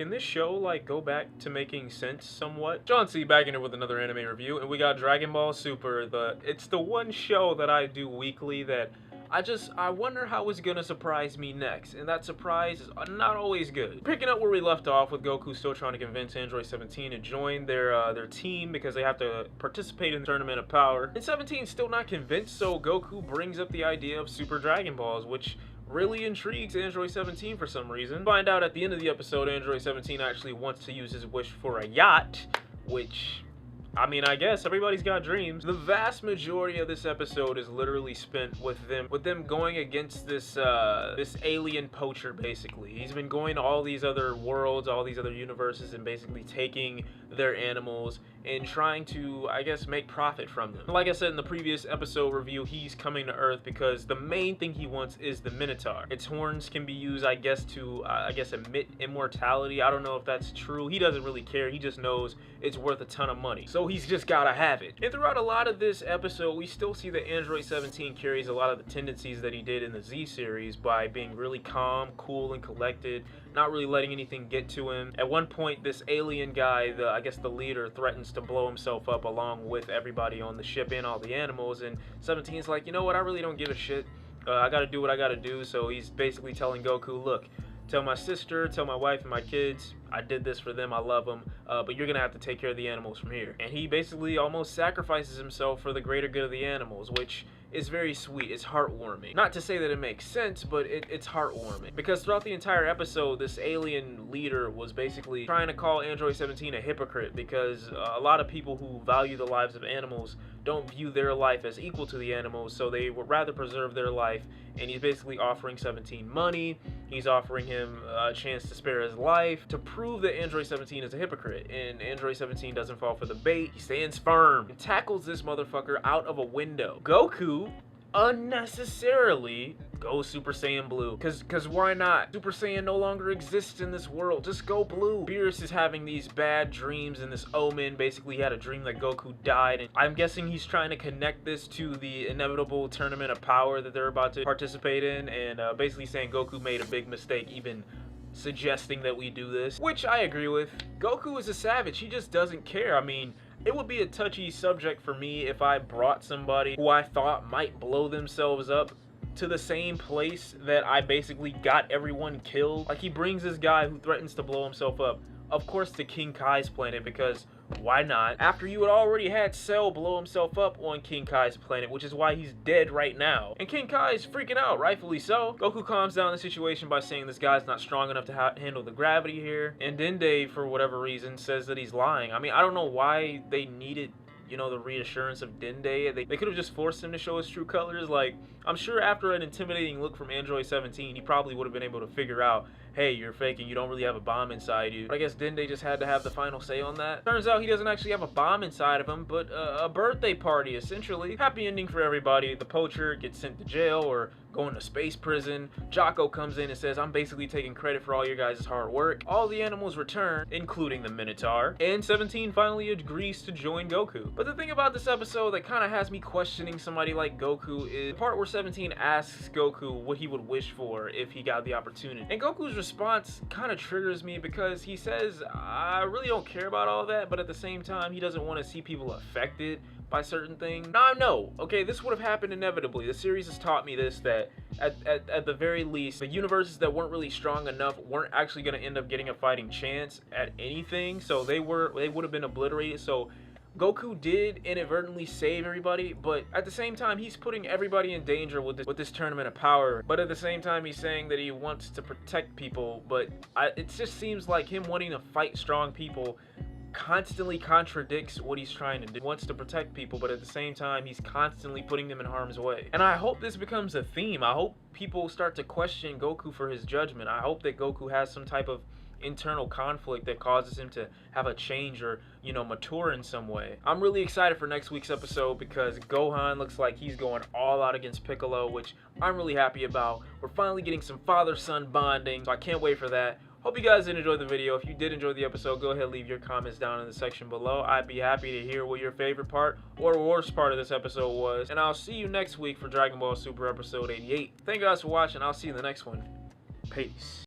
can this show like go back to making sense somewhat? John C back in here with another anime review, and we got Dragon Ball Super. It's the one show that I do weekly that I wonder how it's gonna surprise me next, and that surprise is not always good. Picking up where we left off with Goku still trying to convince Android 17 to join their team because they have to participate in the Tournament of Power. And 17's still not convinced, so Goku brings up the idea of Super Dragon Balls, which really intrigues Android 17 for some reason. Find out at the end of the episode, Android 17 actually wants to use his wish for a yacht, which, I mean, I guess everybody's got dreams. The vast majority of this episode is literally spent with them going against this alien poacher, basically. He's been going to all these other worlds, all these other universes, and basically taking their animals and trying to, I guess, make profit from them. Like I said in the previous episode review, he's coming to Earth because the main thing he wants is the Minotaur. Its horns can be used, I guess, to, emit immortality. I don't know if that's true. He doesn't really care. He just knows it's worth a ton of money. So he's just gotta have it. And throughout a lot of this episode, we still see that Android 17 carries a lot of the tendencies that he did in the Z series by being really calm, cool, and collected, not really letting anything get to him. At one point, this alien guy, the leader, threatens to blow himself up along with everybody on the ship and all the animals, and 17's like, you know what, I really don't give a shit. I gotta do what I gotta do. So he's basically telling Goku, look, tell my sister, tell my wife and my kids, I did this for them, I love them, but you're gonna have to take care of the animals from here. And he basically almost sacrifices himself for the greater good of the animals, which is very sweet. It's heartwarming. Not to say that it makes sense, but it's heartwarming. Because throughout the entire episode, this alien leader was basically trying to call Android 17 a hypocrite, because a lot of people who value the lives of animals don't view their life as equal to the animals, so they would rather preserve their life. And he's basically offering 17 money. He's offering him a chance to spare his life to prove that Android 17 is a hypocrite. And Android 17 doesn't fall for the bait. He stands firm and tackles this motherfucker out of a window. Goku unnecessarily goes Super Saiyan Blue. Cause why not? Super Saiyan no longer exists in this world. Just go blue. Beerus is having these bad dreams, and this omen, basically he had a dream that Goku died, and I'm guessing he's trying to connect this to the inevitable Tournament of Power that they're about to participate in, and basically saying Goku made a big mistake even suggesting that we do this, which I agree with. Goku is a savage. He just doesn't care. I mean, it would be a touchy subject for me if I brought somebody who I thought might blow themselves up to the same place that I basically got everyone killed. Like, he brings this guy who threatens to blow himself up, of course, to King Kai's planet, because why not? After you had already had Cell blow himself up on King Kai's planet, which is why he's dead right now. And King Kai's freaking out, rightfully so. Goku calms down the situation by saying this guy's not strong enough to handle the gravity here. And Dende, for whatever reason, says that he's lying. I mean, I don't know why they needed, you know, the reassurance of Dende. They could have just forced him to show his true colors. Like, I'm sure after an intimidating look from Android 17, he probably would have been able to figure out, hey, you're faking, you don't really have a bomb inside you. But I guess Dende just had to have the final say on that. Turns out he doesn't actually have a bomb inside of him, but a birthday party, essentially. Happy ending for everybody. The Poacher gets sent to jail or going to space prison. Jocko comes in and says, I'm basically taking credit for all your guys' hard work. All the animals return, including the Minotaur, and 17 finally agrees to join Goku. But the thing about this episode that kind of has me questioning somebody like Goku is the part where 17 asks Goku what he would wish for if he got the opportunity. And Goku's response kind of triggers me because he says, I really don't care about all that, but at the same time, he doesn't want to see people affected by certain things. Now, I know, okay, this would have happened inevitably. The series has taught me this, that at the very least, the universes that weren't really strong enough weren't actually going to end up getting a fighting chance at anything, so they would have been obliterated. So Goku did inadvertently save everybody, but at the same time, he's putting everybody in danger with this Tournament of Power. But at the same time, he's saying that he wants to protect people, but it just seems like him wanting to fight strong people constantly contradicts what he's trying to do. He wants to protect people, but at the same time, he's constantly putting them in harm's way. And I hope this becomes a theme. I hope people start to question Goku for his judgment. I hope that Goku has some type of internal conflict that causes him to have a change or, you know, mature in some way. I'm really excited for next week's episode because Gohan looks like he's going all out against Piccolo, which I'm really happy about. We're finally getting some father-son bonding, so I can't wait for that. Hope you guys did enjoy the video. If you did enjoy the episode, go ahead and leave your comments down in the section below. I'd be happy to hear what your favorite part or worst part of this episode was. And I'll see you next week for Dragon Ball Super episode 88. Thank you guys for watching. I'll see you in the next one. Peace.